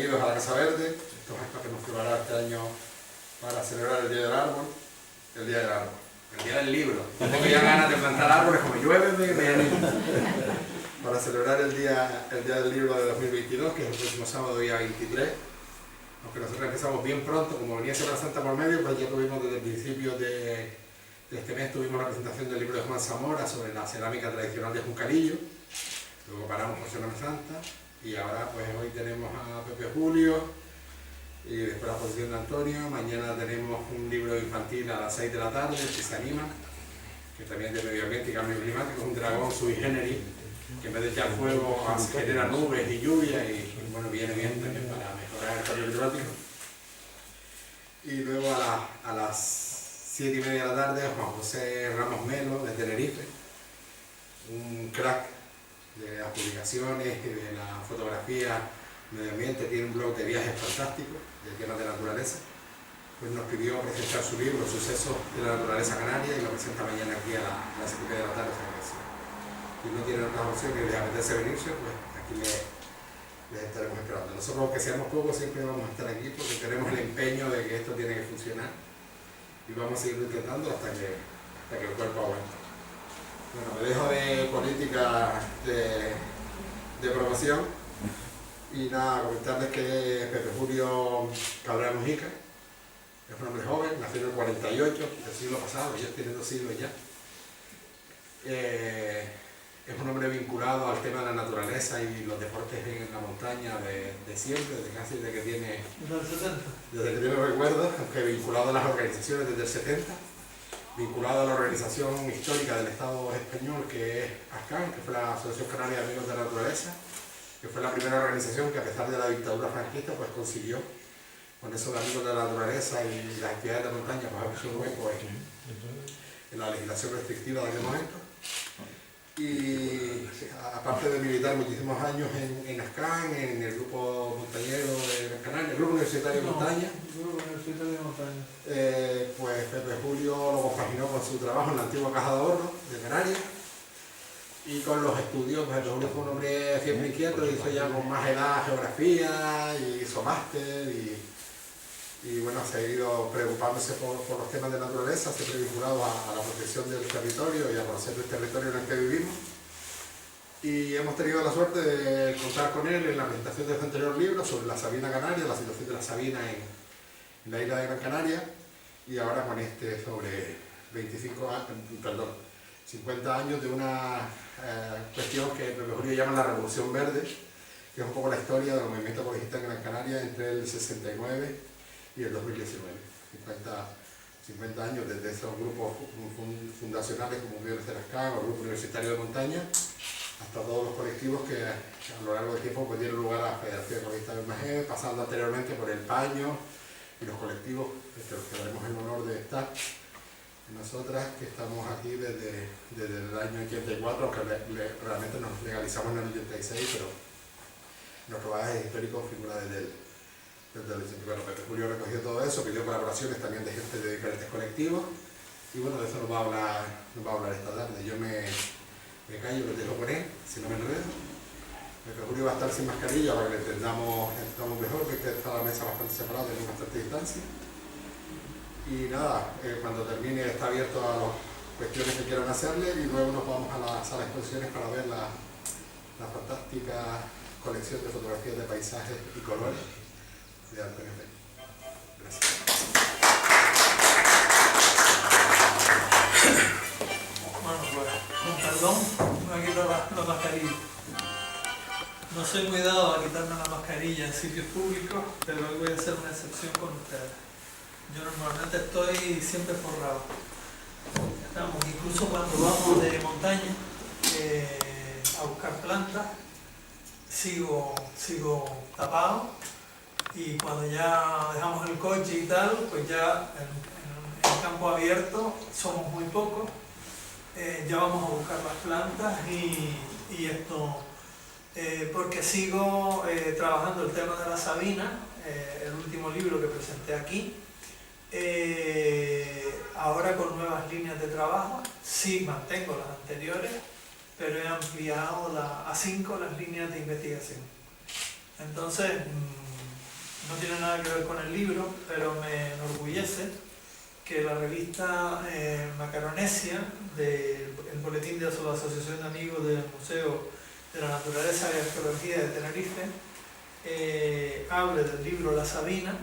bienvenidos a la Casa Verde, estos actos que hemos preparado este año para celebrar el Día del Árbol, el Día del Árbol, el Día del Libro. Yo tengo ya ganas de plantar árboles, como llueve, me animo. Para celebrar el día del Libro de 2022, que es el próximo sábado, día 23. Aunque nosotros empezamos bien pronto, como venía Semana Santa por medio, pues ya tuvimos desde el principio de este mes tuvimos la presentación del libro de Juan Zamora sobre la cerámica tradicional de Juncarillo. Luego paramos por Semana Santa y ahora pues hoy tenemos a Pepe Julio y después la exposición de Antonio. Mañana tenemos un libro infantil a las 6 de la tarde, si se anima, que también es de medio ambiente y cambio climático, es un dragón sui generis que en vez de echar fuego genera nubes y lluvia y bueno, viene bien también para mejorar el cambio climático. Y luego a las 7:30 de la tarde, Juan José Ramos Melo, de Tenerife, un crack de las publicaciones y de la fotografía medio ambiente, tiene un blog de viajes fantásticos, de temas de naturaleza, pues nos pidió presentar su libro, Sucesos de la Naturaleza Canaria, y lo presenta mañana aquí a las 7:30 de la tarde. Si no tienen otras opciones y les apetece venirse, pues aquí les estaremos esperando. Nosotros, aunque seamos pocos, siempre vamos a estar aquí porque tenemos el empeño de que esto tiene que funcionar. Y vamos a seguir intentando hasta que el cuerpo aguante. Bueno, me dejo de política de promoción y nada, comentarles que Pepe Julio Cabrera Mujica es un hombre joven, nació en el 48, del siglo pasado, ya tiene 2 siglos ya. Es un hombre vinculado al tema de la naturaleza y los deportes en la montaña de siempre, desde que tiene recuerdos, aunque vinculado a las organizaciones desde el 70, vinculado a la organización histórica del Estado español que es ASCAN, que fue la Asociación Canaria de Amigos de la Naturaleza, que fue la primera organización que a pesar de la dictadura franquista pues consiguió con eso de Amigos de la Naturaleza y las actividades de montaña pues haber un hueco en la legislación restrictiva de aquel momento. Y aparte de militar muchísimos años en ASCAN, en el grupo montañero de Gran Canaria, el grupo universitario de montaña, pues Pepe Julio lo compaginó con su trabajo en la antigua Caja de Ahorro de Canarias y con los estudios. Pues Pepe Julio fue un hombre siempre inquieto, hizo ya con más edad geografía y hizo máster y bueno, ha seguido preocupándose por los temas de naturaleza, siempre vinculado a la protección del territorio y a conocer el territorio en el que vivimos. Y hemos tenido la suerte de contar con él en la presentación de este anterior libro sobre la sabina canaria, la situación de la sabina en la isla de Gran Canaria, y ahora con este sobre 50 años de una cuestión que Pepe Julio llama la Revolución Verde, que es un poco la historia del movimiento ecologista en Gran Canaria entre el 69 y el 2019, 50 años desde esos grupos fundacionales como Unión de ASCAN o Grupo Universitario de Montaña, hasta todos los colectivos que a lo largo del tiempo pues, dieron lugar a la Federación Ecologista de MG, pasando anteriormente por el Paño y los colectivos entre los que tenemos el honor de estar. Nosotras que estamos aquí desde el año 84, aunque realmente nos legalizamos en el 86, pero nuestro bagaje histórico figura desde el 85. Bueno, Pepe Julio recogió todo eso, pidió colaboraciones también de gente de diferentes colectivos y bueno, de eso nos va a hablar esta tarde. Yo me callo, lo dejo por él, si no me enredo. Pepe Julio va a estar sin mascarilla para que le entendamos mejor, porque está la mesa bastante separada, tenemos bastante distancia. Y nada, cuando termine está abierto a las cuestiones que quieran hacerle y luego nos vamos a la sala de exposiciones para ver la fantástica colección de fotografías de paisajes y colores de Antonio Pérez. Gracias. Bueno, pues, con perdón, me quito la mascarilla. No soy muy dado a quitarme la mascarilla en sitios públicos, pero hoy voy a hacer una excepción con ustedes. Yo normalmente estoy siempre forrado. Incluso cuando vamos de montaña a buscar plantas, sigo tapado, y cuando ya dejamos el coche y tal, pues ya en el campo abierto somos muy pocos, ya vamos a buscar las plantas y esto, porque sigo trabajando el tema de la sabina, el último libro que presenté aquí. Ahora con nuevas líneas de trabajo, sí mantengo las anteriores, pero he ampliado a 5 las líneas de investigación. Entonces, no tiene nada que ver con el libro, pero me enorgullece que la revista Macaronesia, del Boletín de la Asociación de Amigos del Museo de la Naturaleza y Arqueología de Tenerife, hable del libro La Sabina,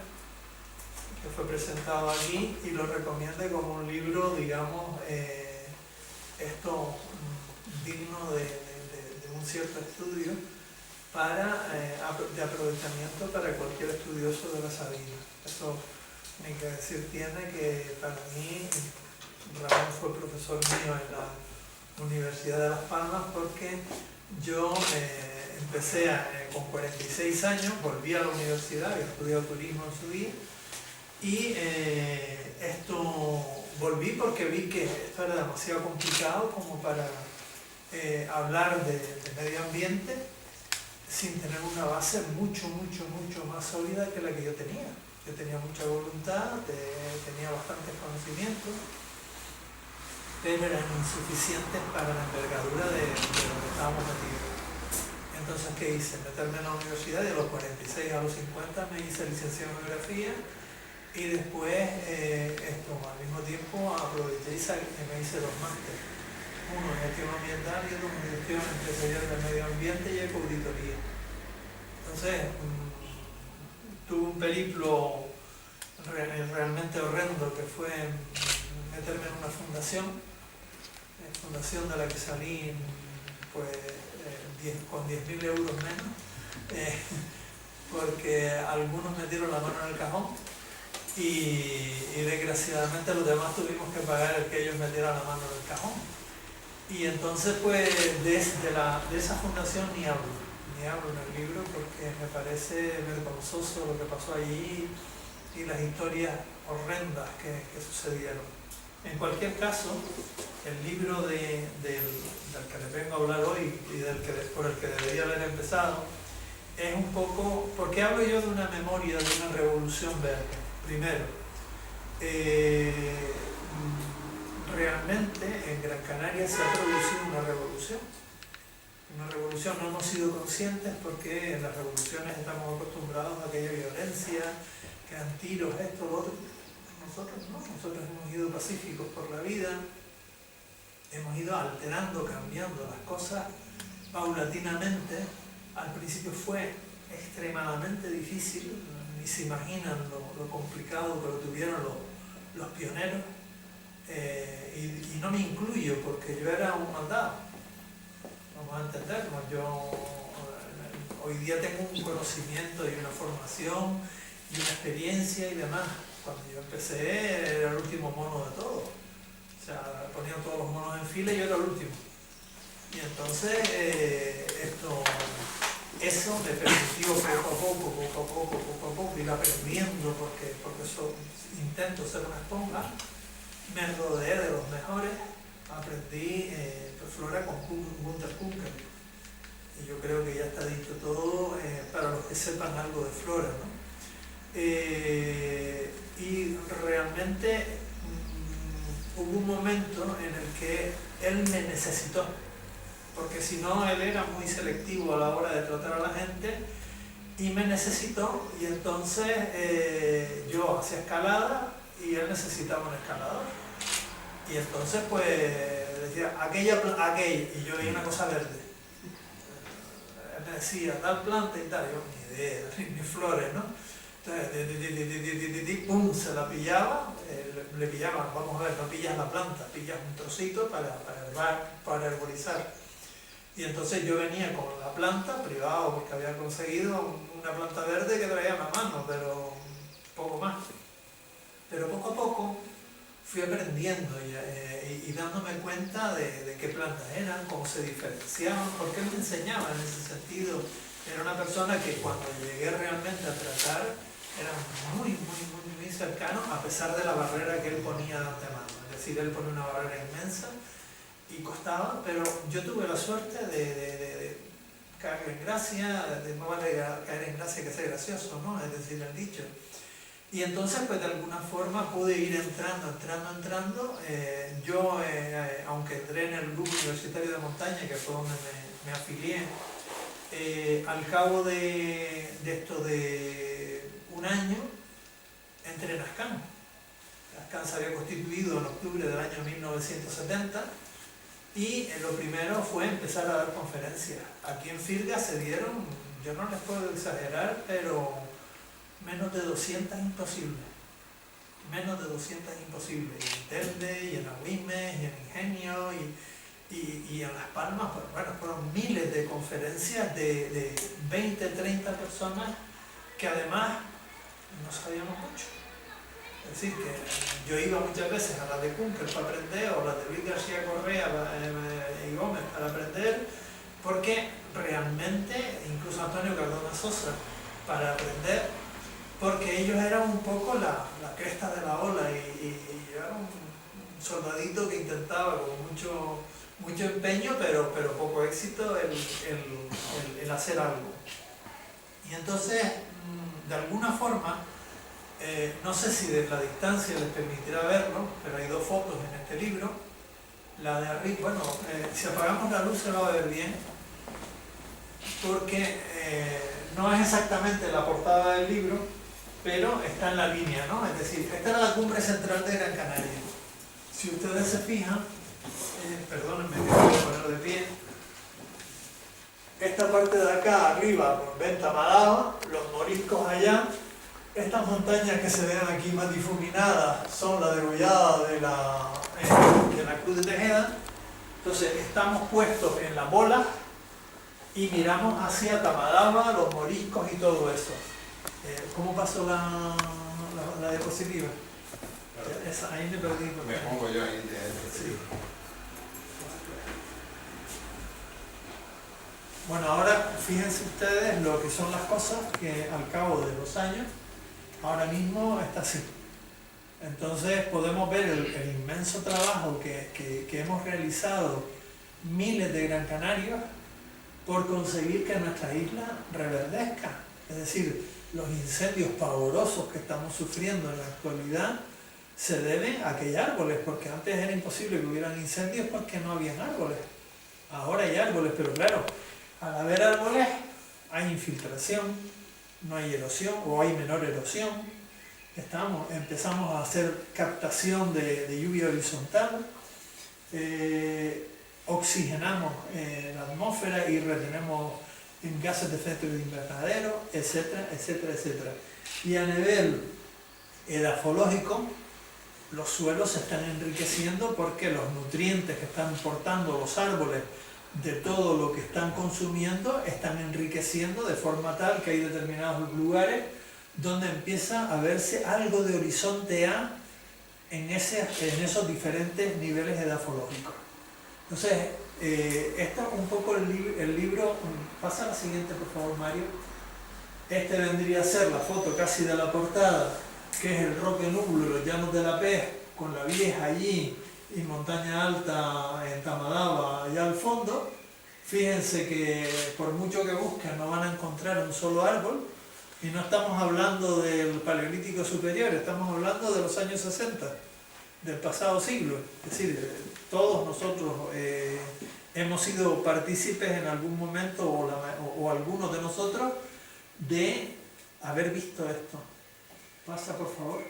que fue presentado aquí, y lo recomiende como un libro, digamos, digno de un cierto estudio de aprovechamiento para cualquier estudioso de la Sabina. Eso ni que decir tiene que para mí Ramón fue profesor mío en la Universidad de Las Palmas, porque yo empecé con 46 años, volví a la universidad, había estudiado turismo en su día, y volví porque vi que esto era demasiado complicado como para hablar de medio ambiente sin tener una base mucho más sólida que la que yo tenía. Yo tenía mucha voluntad, tenía bastantes conocimientos, pero eran insuficientes para la envergadura de lo que estábamos metidos. Entonces, ¿qué hice? Meterme en la universidad, y de los 46 a los 50 me hice licenciado en geografía, y después, al mismo tiempo, aproveché y me hice dos másteres. Uno en gestión ambiental y otro en gestión empresarial del medio ambiente y ecoauditoría. Entonces, tuve un periplo realmente horrendo, que fue meterme en una fundación de la que salí pues, con 10.000 euros menos, porque algunos metieron la mano en el cajón y desgraciadamente los demás tuvimos que pagar el que ellos metieran la mano en el cajón. Y entonces pues de esa fundación ni hablo en el libro, porque me parece vergonzoso lo que pasó allí y las historias horrendas que sucedieron. En cualquier caso, el libro del que les vengo a hablar hoy y por el que debería haber empezado, es un poco, porque hablo yo de una memoria de una revolución verde. Primero, realmente en Gran Canaria se ha producido una revolución. No hemos sido conscientes, porque en las revoluciones estamos acostumbrados a aquella violencia, que dan tiros, esto, lo otro. Nosotros no, nosotros hemos ido pacíficos por la vida, hemos ido alterando, cambiando las cosas paulatinamente. Al principio fue extremadamente difícil, ni se imaginan lo complicado que lo tuvieron los pioneros, y no me incluyo porque yo era un mandado, vamos a entendernos. Yo hoy día tengo un conocimiento y una formación y una experiencia y demás. Cuando yo empecé era el último mono de todo, o sea, ponían todos los monos en fila y yo era el último. Y entonces eso me permitió poco a poco ir aprendiendo, porque eso, intento ser una esponja. Me rodeé de los mejores, aprendí flora con Gunther Kunkel, y yo creo que ya está dicho todo para los que sepan algo de flora, ¿no? Y realmente hubo un momento en el que él me necesitó, porque si no, él era muy selectivo a la hora de tratar a la gente, y me necesitó, y entonces yo hacía escalada y él necesitaba un escalador. Y entonces pues decía, aquella, y yo veía una cosa verde. Él me decía, tal planta y tal, yo ni idea, ni flores, ¿no? Entonces, pum, se la pillaba, le pillaban, vamos a ver, no pillas la planta, pillas un trocito para herborizar. Y entonces yo venía con la planta, privado, porque había conseguido una planta verde que traía en la mano, pero poco más. Pero poco a poco fui aprendiendo y dándome cuenta de qué plantas eran, cómo se diferenciaban, porque él me enseñaba en ese sentido. Era una persona que cuando llegué realmente a tratar era muy cercano, a pesar de la barrera que él ponía de antemano. Es decir, él pone una barrera inmensa y costaba, pero yo tuve la suerte de caer en gracia, no vale caer en gracia que sea gracioso, ¿no? Es decir, el dicho. Y entonces, pues de alguna forma pude ir entrando. Yo, aunque entré en el grupo universitario de montaña, que fue donde me afilié, al cabo de un año entre Nazcán. Nazcán se había constituido en octubre del año 1970 y lo primero fue empezar a dar conferencias. Aquí en Filga se dieron, yo no les puedo exagerar, pero menos de 200 imposibles. Menos de 200 imposibles. Y en Telde, y en Agüimes, y en Ingenio, y en Las Palmas, pues, bueno, fueron miles de conferencias de 20, 30 personas que además no sabíamos mucho. Es decir, que yo iba muchas veces a la de Kunkel para aprender, o la de Luis García Correa y Gómez para aprender, porque realmente, incluso Antonio Cardona Sosa, para aprender, porque ellos eran un poco la cresta de la ola y yo era un soldadito que intentaba con mucho empeño, pero poco éxito el hacer algo. Y entonces, de alguna forma, no sé si desde la distancia les permitirá verlo, pero hay dos fotos en este libro. La de arriba, bueno, si apagamos la luz se va a ver bien, porque no es exactamente la portada del libro, pero está en la línea, ¿no? Es decir, esta era la cumbre central de Gran Canaria. Si ustedes se fijan, perdónenme que me voy a poner de pie, esta parte de acá arriba, con Venta Madaba, los moriscos allá, estas montañas que se ven aquí más difuminadas son la degollada de la Cruz de Tejeda. Entonces estamos puestos en la bola y miramos hacia Tamadaba, los moriscos y todo eso. ¿Cómo pasó la diapositiva? Ahí me perdí. Me pongo yo ahí de sí. Bueno, ahora fíjense ustedes lo que son las cosas que al cabo de los años, ahora mismo está así. Entonces podemos ver el inmenso trabajo que hemos realizado miles de gran canarios por conseguir que nuestra isla reverdezca. Es decir, los incendios pavorosos que estamos sufriendo en la actualidad se deben a que hay árboles, porque antes era imposible que hubieran incendios porque no habían árboles. Ahora hay árboles, pero claro, al haber árboles hay infiltración, no hay erosión o hay menor erosión. Empezamos a hacer captación de lluvia horizontal, oxigenamos la atmósfera y retenemos en gases de efecto invernadero, etcétera, etcétera, etcétera. Y a nivel edafológico, los suelos se están enriqueciendo porque los nutrientes que están portando los árboles de todo lo que están consumiendo están enriqueciendo de forma tal que hay determinados lugares donde empieza a verse algo de horizonte A en esos diferentes niveles edafológicos. Entonces, esto es un poco el libro. Pasa a la siguiente, por favor, Mario. Este vendría a ser la foto casi de la portada, que es el Roque Nublo, los Llanos de la Pez, con la Vieja allí y Montaña Alta en Tamadaba allá al fondo. Fíjense que por mucho que busquen no van a encontrar un solo árbol, y no estamos hablando del Paleolítico Superior, estamos hablando de los años 60, del pasado siglo. Es decir, todos nosotros hemos sido partícipes en algún momento, o algunos de nosotros, de haber visto esto. Pasa, por favor.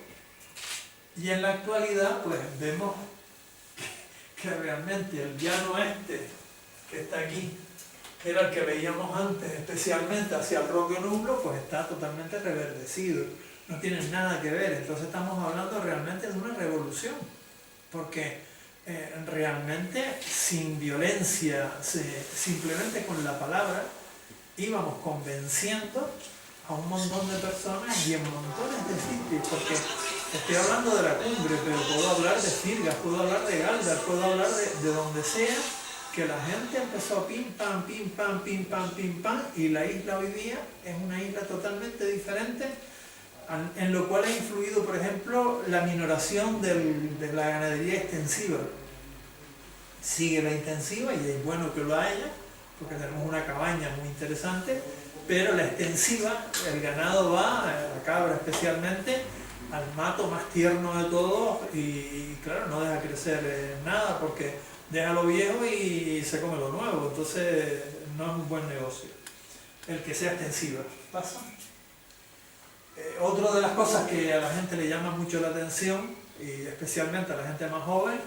Y en la actualidad, pues vemos que realmente el llano este, que está aquí, que era el que veíamos antes, especialmente hacia el Roque Nublo, pues está totalmente reverdecido. No tiene nada que ver. Entonces estamos hablando realmente de una revolución. Porque realmente sin violencia, simplemente con la palabra, íbamos convenciendo a un montón de personas y en montones de sitios, porque estoy hablando de la cumbre, pero puedo hablar de Filgas, puedo hablar de Galdar, puedo hablar de donde sea, que la gente empezó pim pam, pim pam, pim pam, pim pam, y la isla hoy día es una isla totalmente diferente, en lo cual ha influido, por ejemplo, la minoración de la ganadería extensiva. Sigue la intensiva y es bueno que lo haya, porque tenemos una cabaña muy interesante, pero la extensiva, el ganado va, la cabra especialmente, al mato más tierno de todos y claro, no deja crecer nada porque deja lo viejo y se come lo nuevo, entonces no es un buen negocio el que sea extensiva. ¿Pasa? Otra de las cosas que a la gente le llama mucho la atención, y especialmente a la gente más joven,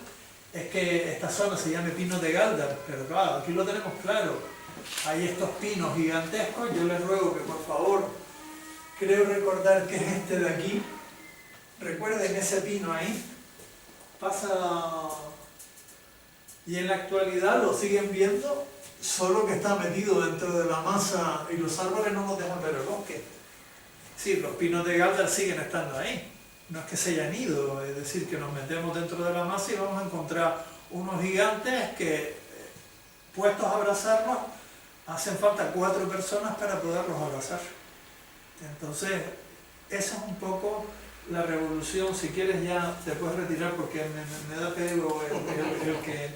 es que esta zona se llame Pinos de Gáldar, pero claro, aquí lo tenemos claro. Hay estos pinos gigantescos, yo les ruego que por favor, creo recordar que es este de aquí, recuerden ese pino ahí, pasa... Y en la actualidad lo siguen viendo, solo que está metido dentro de la masa y los árboles no nos dejan ver el bosque. Sí, los pinos de Gáldar siguen estando ahí, no es que se hayan ido, es decir, que nos metemos dentro de la masa y vamos a encontrar unos gigantes que, puestos a abrazarnos, hacen falta 4 personas para poderlos abrazar. Entonces, esa es un poco la revolución. Si quieres ya te puedes retirar porque me da pego el que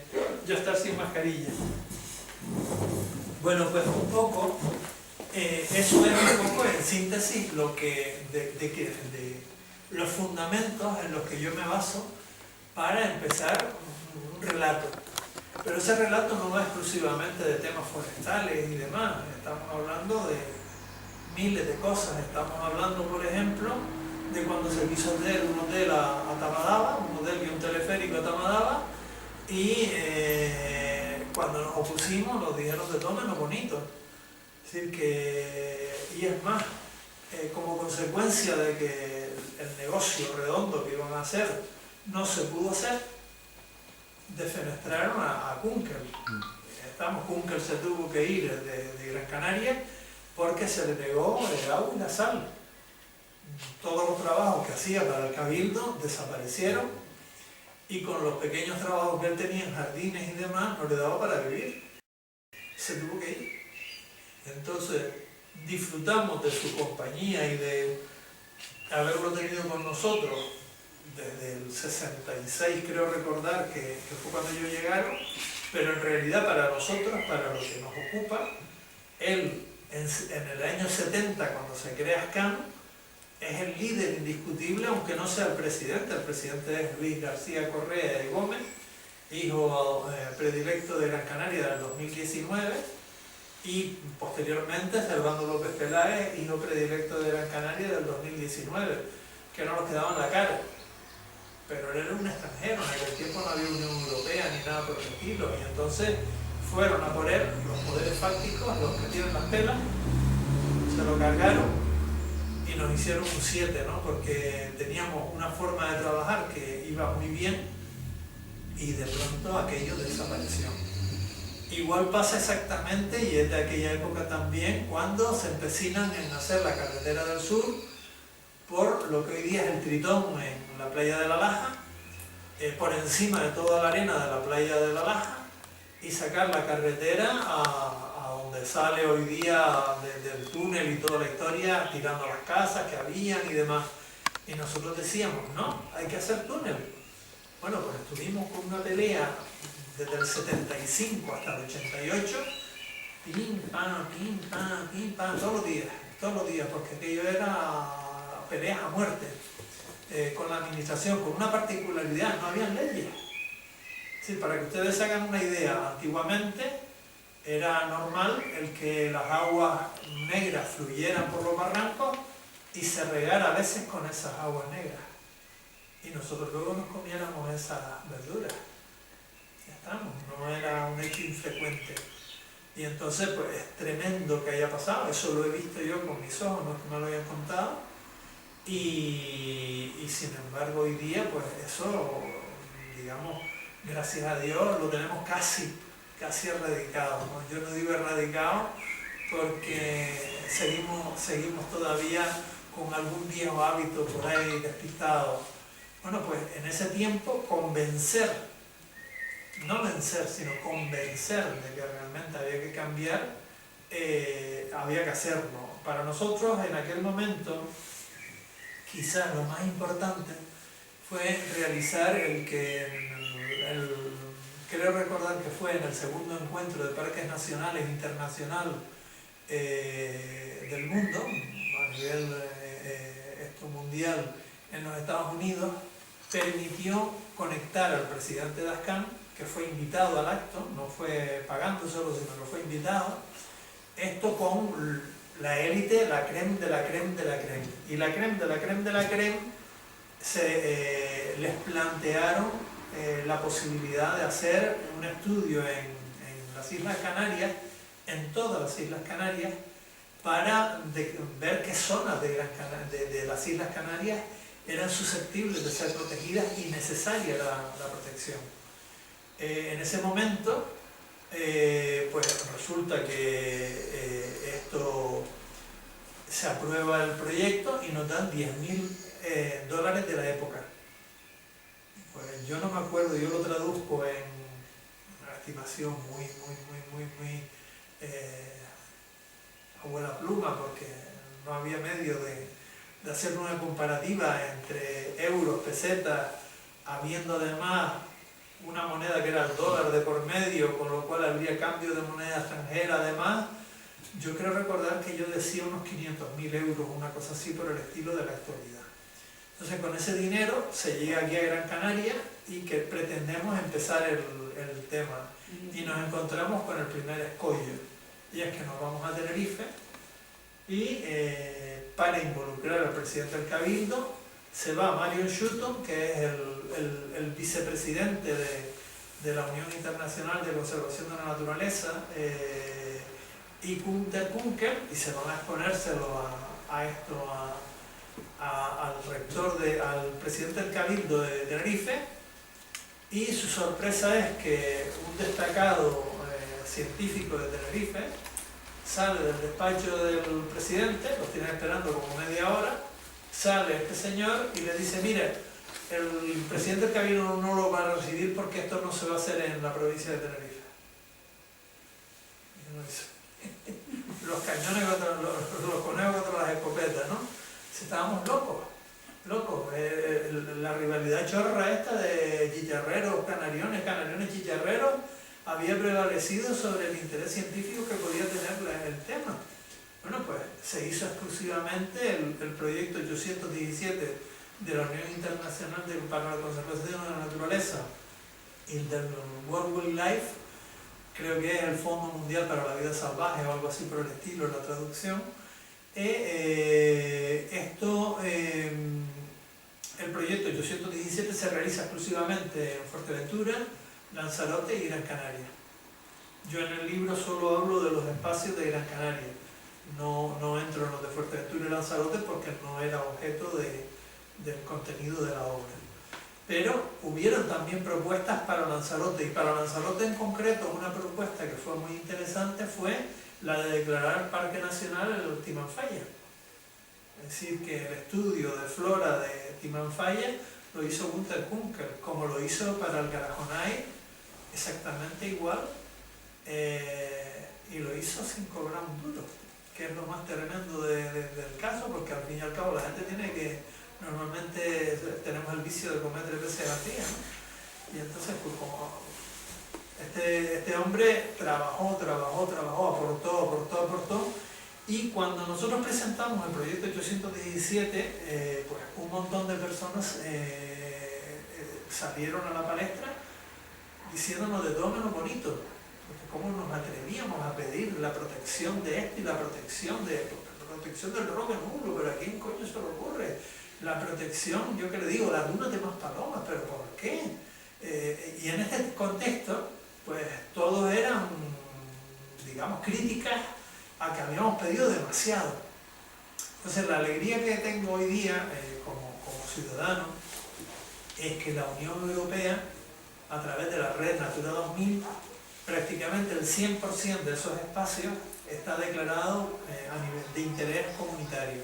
yo estar sin mascarilla. Bueno, pues un poco, eso es un poco en síntesis lo que, de los fundamentos en los que yo me baso para empezar un relato. Pero ese relato no va exclusivamente de temas forestales y demás, estamos hablando de miles de cosas. Estamos hablando, por ejemplo, de cuando se quiso hacer un hotel a Tamadaba, un hotel y un teleférico a Tamadaba, y cuando nos opusimos nos dijeron de todo menos bonito. Es decir, y es más, como consecuencia de que el negocio redondo que iban a hacer no se pudo hacer, defenestraron a Kunkel. Kunkel se tuvo que ir de Gran Canaria porque se le negó el agua y la sal. Todos los trabajos que hacía para el Cabildo desaparecieron y con los pequeños trabajos que él tenía en jardines y demás no le daba para vivir. Se tuvo que ir. Entonces disfrutamos de su compañía y de haberlo tenido con nosotros desde el 66, creo recordar que fue cuando ellos llegaron, pero en realidad para nosotros, para lo que nos ocupa, él en el año 70, cuando se crea SCAN, es el líder indiscutible, aunque no sea el presidente es Luis García Correa y Gómez, hijo predilecto de Gran Canaria del 2019, y posteriormente Servando López Peláez, hijo predilecto de Gran Canaria del 2019, que no nos quedaba en la cara. Pero él era un extranjero, en aquel tiempo no había Unión Europea ni nada por el estilo, y entonces fueron a por él los poderes fácticos, los que tienen las telas, se lo cargaron y nos hicieron un 7, ¿no? Porque teníamos una forma de trabajar que iba muy bien y de pronto aquello desapareció. Igual pasa exactamente, y es de aquella época también, cuando se empecinan en hacer la carretera del sur por lo que hoy día es el Tritón en la playa de La Laja, por encima de toda la arena de la playa de La Laja, y sacar la carretera a donde sale hoy día del túnel y toda la historia, tirando las casas que habían y demás. Y nosotros decíamos, no, hay que hacer túnel. Bueno, pues estuvimos con una pelea desde el 75 hasta el 88, pim, pam, todos los días, porque aquello era peleas a muerte con la administración, con una particularidad, no habían leyes. Sí, para que ustedes se hagan una idea, antiguamente era normal el que las aguas negras fluyeran por los barrancos y se regara a veces con esas aguas negras. Y nosotros luego nos comiéramos esas verduras. Ya estamos, no era un hecho infrecuente. Y entonces pues es tremendo que haya pasado, eso lo he visto yo con mis ojos, no es que me lo hayan contado. Y sin embargo hoy día pues eso, digamos, gracias a Dios lo tenemos casi erradicado, ¿no? Yo no digo erradicado porque seguimos todavía con algún viejo hábito por ahí despistado. Bueno, pues en ese tiempo convencer, no vencer, sino convencer de que realmente había que cambiar, había que hacerlo. Para nosotros en aquel momento quizás lo más importante fue realizar creo recordar que fue en el segundo encuentro de parques nacionales internacional del mundo, a nivel mundial en los Estados Unidos, permitió conectar al presidente de ASCAN, que fue invitado al acto, no fue pagándoselo, sino que fue invitado, esto con la élite, la creme de la creme de la creme. Y la creme de la creme de la creme les plantearon la posibilidad de hacer un estudio en las Islas Canarias, en todas las Islas Canarias, para ver qué zonas de las Islas Canarias eran susceptibles de ser protegidas y necesaria la protección. En ese momento, pues resulta que esto se aprueba el proyecto y nos dan $10.000 de la época. Pues yo no me acuerdo, yo lo traduzco en una estimación muy abuela pluma, porque no había medio de hacer una comparativa entre euros, pesetas, habiendo además una moneda que era el dólar de por medio, con lo cual habría cambio de moneda extranjera además. Yo creo recordar que yo decía unos 500.000 euros, una cosa así por el estilo de la actualidad. Entonces con ese dinero se llega aquí a Gran Canaria y que pretendemos empezar el tema. Y nos encontramos con el primer escollo, y es que nos vamos a Tenerife y para involucrar al presidente del Cabildo se va Marion Shutton, que es el vicepresidente de la Unión Internacional de Conservación de la Naturaleza, y Gunther Kunkel, y se van a exponérselo al presidente del Cabildo de Tenerife, y su sorpresa es que un destacado científico de Tenerife sale del despacho del presidente, lo tienen esperando como media hora, sale este señor y le dice: mire, el presidente del Cabildo no lo va a recibir porque esto no se va a hacer en la provincia de Tenerife. Y uno dice, los cañones contra los conejos contra las escopetas, ¿no? Si estábamos locos. La rivalidad chorra esta de chicharreros, canariones, chicharreros, había prevalecido sobre el interés científico que podía tener el tema. Bueno, pues se hizo exclusivamente el proyecto 817 de la Unión Internacional para la Conservación de la Naturaleza y del World Wildlife, creo que es el Fondo Mundial para la Vida Salvaje o algo así por el estilo, la traducción. El proyecto 817 se realiza exclusivamente en Fuerteventura, Lanzarote y Gran Canaria. Yo en el libro solo hablo de los espacios de Gran Canaria, no entro en los de Fuerteventura y Lanzarote porque no era objeto del contenido de la obra. Pero hubieron también propuestas para Lanzarote, y para Lanzarote en concreto una propuesta que fue muy interesante fue la de declarar Parque Nacional el Timanfaya. Es decir, que el estudio de flora de Timanfaya lo hizo Gunther Kunkel, como lo hizo para el Garajonay, exactamente igual, y lo hizo sin cobrar un duro, que es lo más tremendo del caso, porque al fin y al cabo la gente tiene que, normalmente tenemos el vicio de comer 3 veces al día, ¿no? Y entonces pues como este hombre trabajó, aportó, y cuando nosotros presentamos el proyecto 817, pues un montón de personas salieron a la palestra diciéndonos de todo menos bonito, porque cómo nos atrevíamos a pedir la protección de esto y la protección del roque nulo, pero ¿a quién coño se le ocurre? La protección, yo que le digo, las dunas de Maspalomas, pero ¿por qué? Y en este contexto, pues todos eran, digamos, críticas a que habíamos pedido demasiado. Entonces la alegría que tengo hoy día como ciudadano es que la Unión Europea, a través de la red Natura 2000, prácticamente el 100% de esos espacios está declarado a nivel de interés comunitario.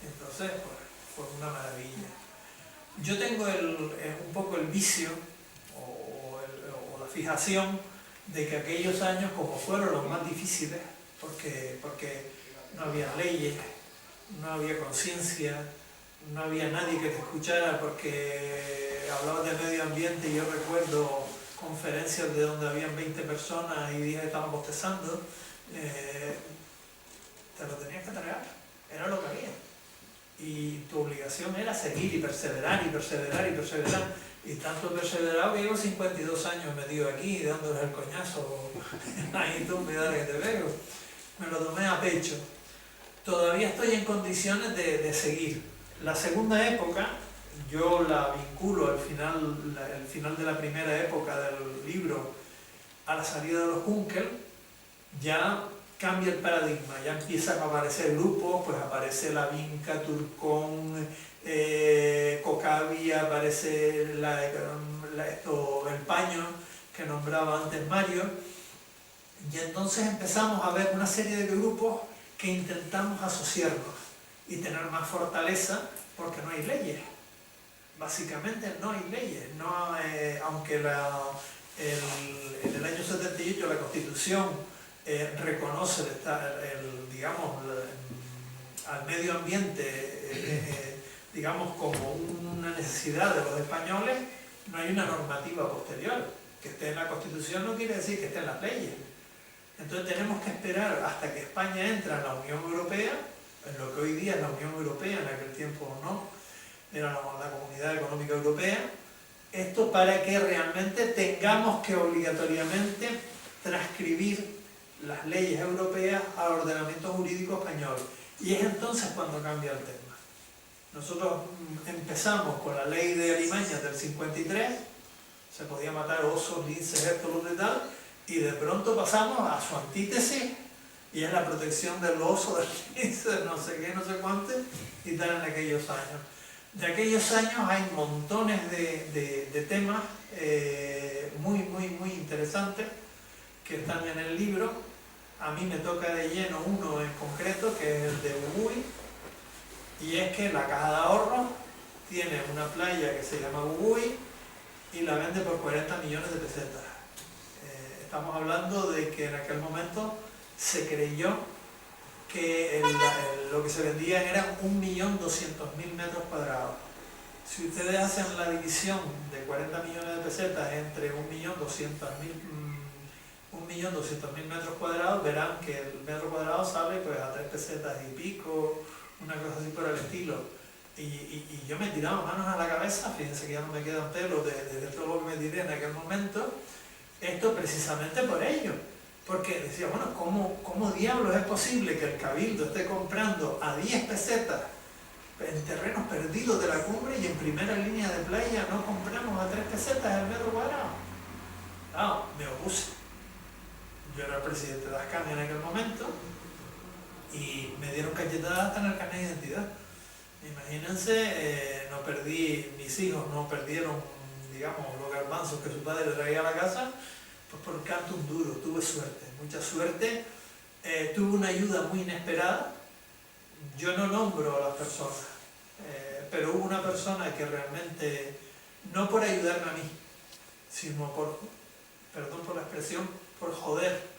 Entonces, pues, fue una maravilla. Yo tengo un poco el vicio o la fijación de que aquellos años, como fueron los más difíciles, porque no había leyes, no había conciencia, no había nadie que te escuchara, porque hablabas de medio ambiente y yo recuerdo conferencias de donde habían 20 personas y dije que estaban bostezando, te lo tenías que tragar, era lo que había. Y tu obligación era seguir y perseverar. Y tanto he perseverado que llevo 52 años metido aquí, dándoles el coñazo. Ahí tú, mira que te veo. Me lo tomé a pecho. todavía estoy en condiciones de seguir. La segunda época, yo la vinculo al final, el final de la primera época del libro a la salida de los Juncker. Ya cambia el paradigma, ya empiezan a aparecer grupos, pues aparece la Vinca, Turcón, Cocavi, aparece el Paño que nombraba antes Mario, y entonces empezamos a ver una serie de grupos que intentamos asociarnos y tener más fortaleza porque no hay leyes. Básicamente no hay leyes, no, aunque en el año 78 la Constitución reconoce al medio ambiente digamos como una necesidad de los españoles, no hay una normativa posterior. Que esté en la Constitución no quiere decir que esté en las leyes. Entonces tenemos que esperar hasta que España entra en la Unión Europea, en lo que hoy día es la Unión Europea, en aquel tiempo no, era la Comunidad Económica Europea, esto para que realmente tengamos que obligatoriamente transcribir las leyes europeas al ordenamiento jurídico español. Y es entonces cuando cambia el tema. Nosotros empezamos con la ley de alimañas del 53, se podía matar osos, linces, esto, y tal, y de pronto pasamos a su antítesis, y es la protección del oso, del lince, no sé qué, no sé cuánto, y tal en aquellos años. De aquellos años hay montones de temas muy interesantes que están en el libro. A mí me toca de lleno uno en concreto, que es el de Bubuy, y es que la Caja de Ahorros tiene una playa que se llama Bubuy y la vende por 40 millones de pesetas. Estamos hablando de que en aquel momento se creyó que lo que se vendía eran 1.200.000 metros cuadrados. Si ustedes hacen la división de 40 millones de pesetas entre 1.200.000 metros cuadrados, verán que el metro cuadrado sale pues a 3 pesetas y pico, una cosa así por el estilo. Y yo me tiraba manos a la cabeza, fíjense que ya no me quedan pelos de todo lo que me tiré en aquel momento, esto precisamente por ello. Porque decía, bueno, ¿cómo diablos es posible que el Cabildo esté comprando a 10 pesetas en terrenos perdidos de la cumbre y en primera línea de playa no compramos a 3 pesetas el metro cuadrado? No, me opuse. Yo era el presidente de Ascan en aquel momento y me dieron cachetadas hasta en el carnet de identidad. Imagínense, no perdí, mis hijos no perdieron, digamos, los garbanzos que su padre traía a la casa, pues por canto un duro. Tuve suerte, mucha suerte, tuve una ayuda muy inesperada. Yo no nombro a las personas, pero hubo una persona que realmente, no por ayudarme a mí, sino por, perdón por la expresión, por joder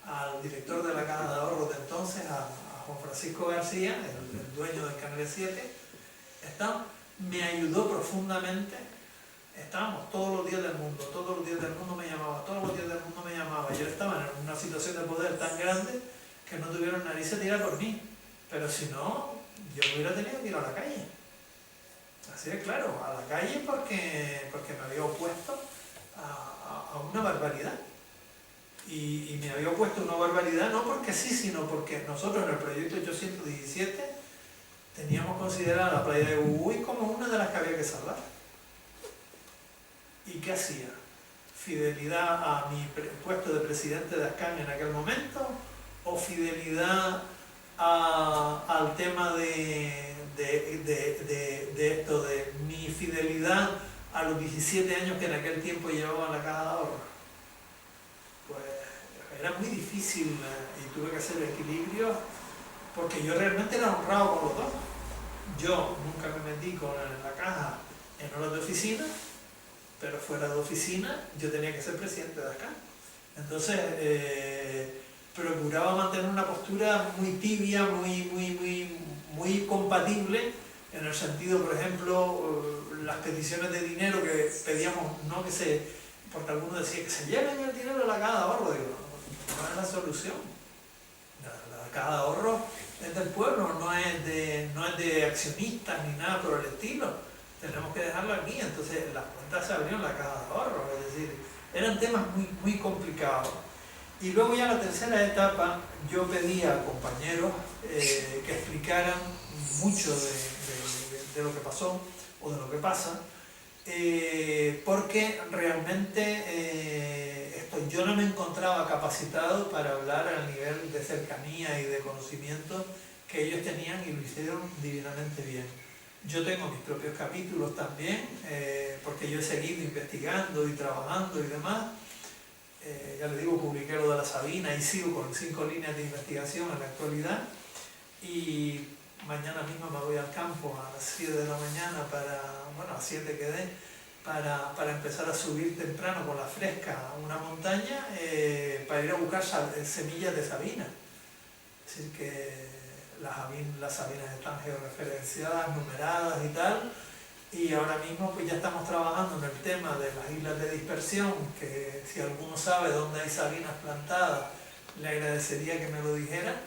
al director de la Caja de Ahorros de entonces, a Juan Francisco García, el dueño del Canal 7, me ayudó profundamente. Estábamos todos los días del mundo, todos los días del mundo me llamaba, todos los días del mundo me llamaba. Yo estaba en una situación de poder tan grande que no tuvieron narices tirar por mí. Pero si no, yo me hubiera tenido que ir a la calle. Así de claro, a la calle porque me había opuesto a una barbaridad. Y me había opuesto a una barbaridad no porque sí, sino porque nosotros en el proyecto 817 teníamos considerada la playa de Bubuy como una de las que había que salvar. ¿Y qué hacía? ¿Fidelidad a mi puesto de presidente de Ascan en aquel momento? ¿O fidelidad al tema de esto, de mi fidelidad a los 17 años que en aquel tiempo llevaba la Caja de Ahorros? Pues era muy difícil y tuve que hacer el equilibrio porque yo realmente era honrado con los dos. Yo nunca me metí con la Caja en horas de oficina, pero fuera de oficina yo tenía que ser presidente de Ascan. Entonces procuraba mantener una postura muy tibia, muy compatible, en el sentido, por ejemplo, las peticiones de dinero que pedíamos, no que se, porque algunos decían que se lleven el dinero de la Caja de Ahorro, digo, no es la solución. La Caja de Ahorro es del pueblo, no es de accionistas ni nada por el estilo. Tenemos que dejarlo aquí. Entonces las cuentas se abrieron en la Caja de Ahorro, es decir, eran temas muy complicados. Y luego ya la tercera etapa, yo pedí a compañeros que explicaran mucho de lo que pasó o de lo que pasa, porque realmente yo no me encontraba capacitado para hablar al nivel de cercanía y de conocimiento que ellos tenían, y lo hicieron divinamente bien. Yo tengo mis propios capítulos también, porque yo he seguido investigando y trabajando y demás. Ya les digo, publiqué lo de la Sabina y sigo con 5 líneas de investigación en la actualidad, y mañana mismo me voy al campo a las 7 de la mañana a las 7 quedé, para empezar a subir temprano con la fresca a una montaña, para ir a buscar semillas de sabina. Es decir, que las sabinas están georreferenciadas, numeradas y tal, y ahora mismo pues ya estamos trabajando en el tema de las islas de dispersión, que si alguno sabe dónde hay sabinas plantadas, le agradecería que me lo dijera,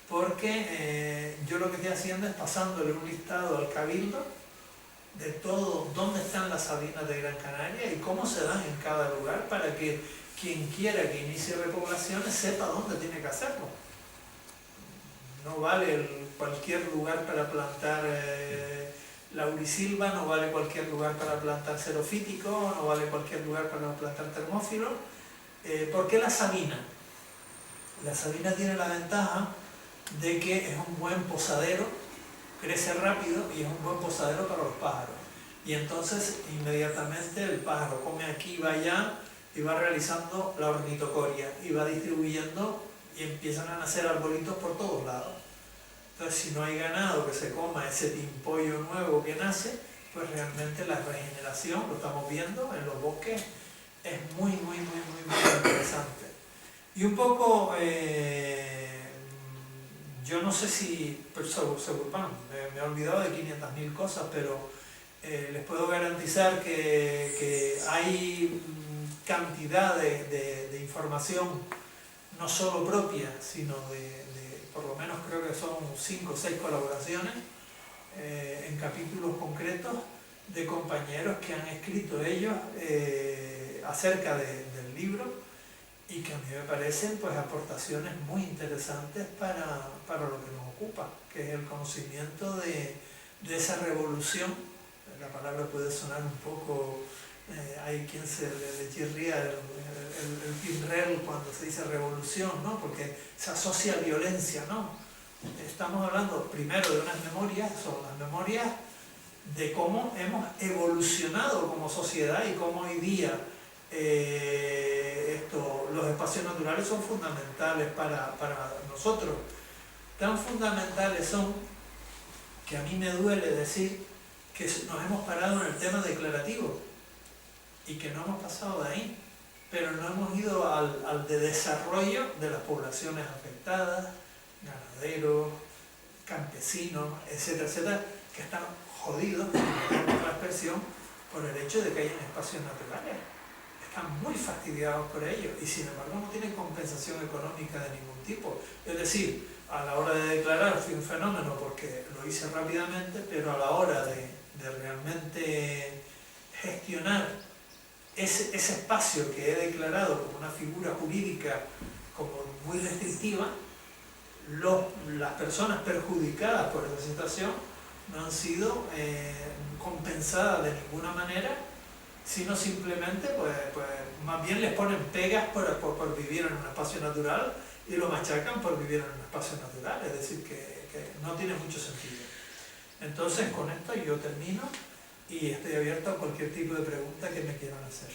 porque yo lo que estoy haciendo es pasándole un listado al Cabildo de todo, dónde están las sabinas de Gran Canaria y cómo se dan en cada lugar, para que quien quiera que inicie repoblaciones sepa dónde tiene que hacerlo. No vale cualquier lugar para plantar laurisilva, no vale cualquier lugar para plantar xerofítico, no vale cualquier lugar para plantar termófilo. ¿Por qué la sabina? La sabina tiene la ventaja de que es un buen posadero, crece rápido y es un buen posadero para los pájaros. Y entonces inmediatamente el pájaro come aquí, va allá y va realizando la ornitocoria y va distribuyendo, y empiezan a nacer arbolitos por todos lados. Entonces, si no hay ganado que se coma ese pimpollo nuevo que nace, pues realmente la regeneración, lo estamos viendo en los bosques, es muy interesante. Y un poco, yo no sé si, bueno, me he olvidado de 500.000 cosas, pero les puedo garantizar que hay cantidad de información, no solo propia, sino por lo menos creo que son 5 o 6 colaboraciones en capítulos concretos de compañeros que han escrito ellos acerca del libro, y que a mí me parecen pues aportaciones muy interesantes para lo que nos ocupa, que es el conocimiento de esa revolución. La palabra puede sonar un poco, hay quien se le chirría el pinrel cuando se dice revolución, ¿no? Porque se asocia a violencia, ¿no? Estamos hablando primero de unas memorias, son las memorias de cómo hemos evolucionado como sociedad y cómo hoy día los espacios naturales son fundamentales para nosotros. Tan fundamentales son que a mí me duele decir que nos hemos parado en el tema declarativo y que no hemos pasado de ahí, pero no hemos ido al de desarrollo de las poblaciones afectadas, ganaderos, campesinos, etcétera, etcétera, que están jodidos, por la expresión, por el hecho de que hayan espacios naturales. Están muy fastidiados por ello y sin embargo no tienen compensación económica de ningún tipo. Es decir, a la hora de declarar fui un fenómeno porque lo hice rápidamente, pero a la hora de realmente gestionar ese espacio que he declarado como una figura jurídica como muy restrictiva, las personas perjudicadas por esa situación no han sido compensadas de ninguna manera, sino simplemente pues más bien les ponen pegas por vivir en un espacio natural y lo machacan por vivir en un espacio natural, es decir, que no tiene mucho sentido. Entonces con esto yo termino y estoy abierto a cualquier tipo de pregunta que me quieran hacer.